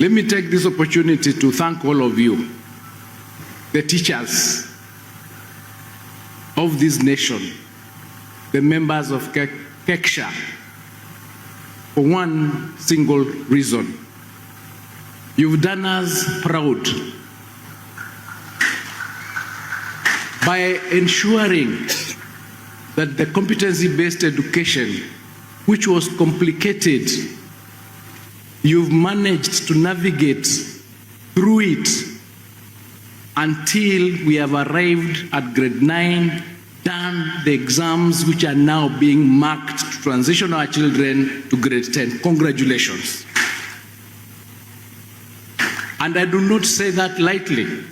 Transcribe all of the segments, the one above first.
Let me take this opportunity to thank all of you, the teachers of this nation, the members of SHA, for one single reason. You've done us proud by ensuring that the competency-based education, which was complicated, you've managed to navigate through it until we have arrived at grade 9, done the exams which are now being marked to transition our children to grade 10. Congratulations. And I do not say that lightly.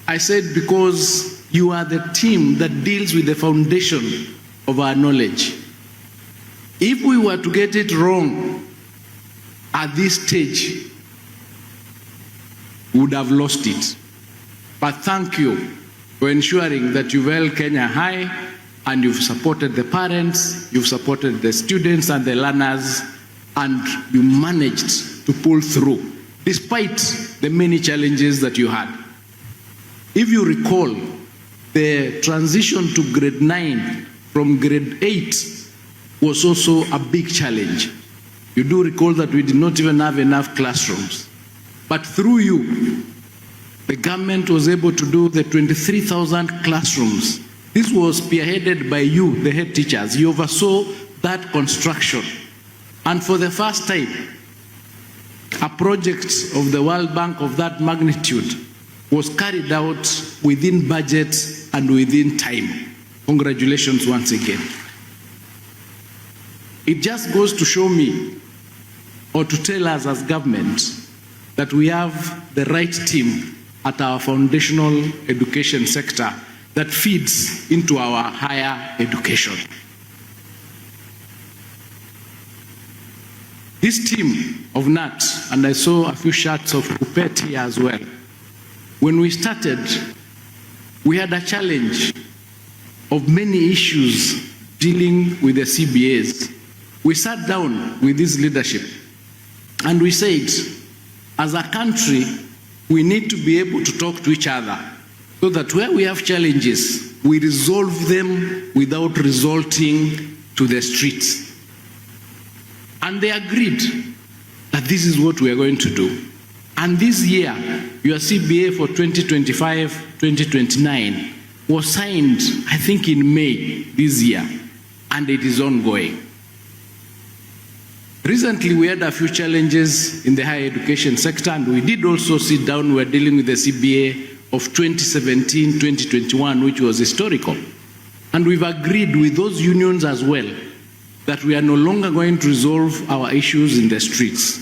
I said because you are the team that deals with the foundation of our knowledge. If we were to get it wrong at this stage, we would have lost it. But thank you for ensuring that you've held Kenya high and you've supported the parents, you've supported the students and the learners, and you managed to pull through despite the many challenges that you had. If you recall, the transition to grade 9 from grade 8 was also a big challenge. You do recall that we did not even have enough classrooms. But through you, the government was able to do the 23,000 classrooms. This was spearheaded by you, the head teachers. You oversaw that construction. And for the first time, a project of the World Bank of that magnitude was carried out within budget and within time. Congratulations once again. It just goes to show me, or to tell us as government, that we have the right team at our foundational education sector that feeds into our higher education. This team of NAT, and I saw a few shots of Kupet here as well. When we started, we had a challenge of many issues dealing with the CBAs. We sat down with this leadership and we said, as a country, we need to be able to talk to each other so that where we have challenges, we resolve them without resorting to the streets. And they agreed that this is what we are going to do. And this year, your CBA for 2025-2029 was signed, I think, in May this year, and it is ongoing. Recently, we had a few challenges in the higher education sector, and we did also sit down. We were dealing with the CBA of 2017-2021, which was historical. And we've agreed with those unions as well that we are no longer going to resolve our issues in the streets.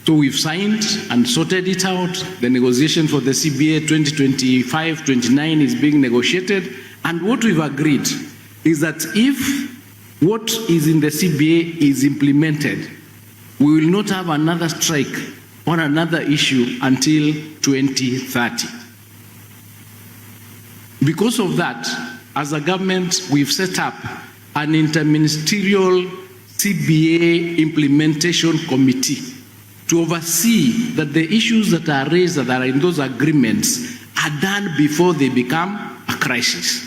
So we've signed and sorted it out. The negotiation for the CBA 2025-29 is being negotiated. And what we've agreed is that if what is in the CBA is implemented, we will not have another strike or another issue until 2030. Because of that, as a government, we've set up an interministerial CBA implementation committee to oversee that the issues that are raised that are in those agreements are done before they become a crisis.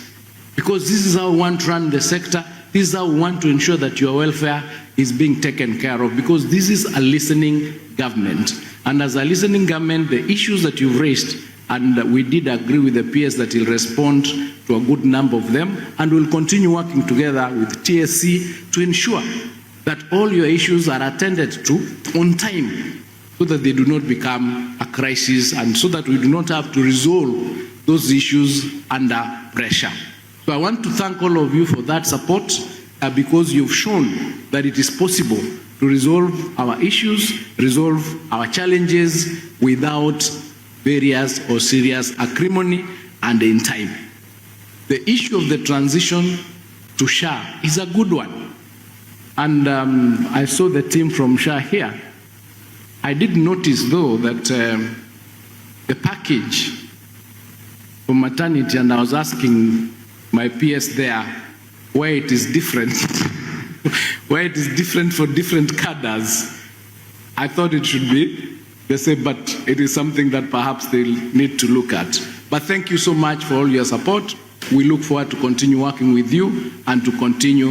Because this is how we want to run the sector. This is how we want to ensure that your welfare is being taken care of, because this is a listening government. And as a listening government, the issues that you've raised, and we did agree with the PS that he'll respond to a good number of them, and we'll continue working together with TSC to ensure that all your issues are attended to on time so that they do not become a crisis and so that we do not have to resolve those issues under pressure. So I want to thank all of you for that support because you've shown that it is possible to resolve our issues, resolve our challenges without various or serious acrimony and in time. The issue of the transition to SHA is a good one. And I saw the team from SHA here. I did notice, though, that the package for maternity, and I was asking my PS there why it is different, why it is different for different cadres. I thought it should be They say, but it is something that perhaps they'll need to look at. But thank you so much for all your support. We look forward to continue working with you and to continue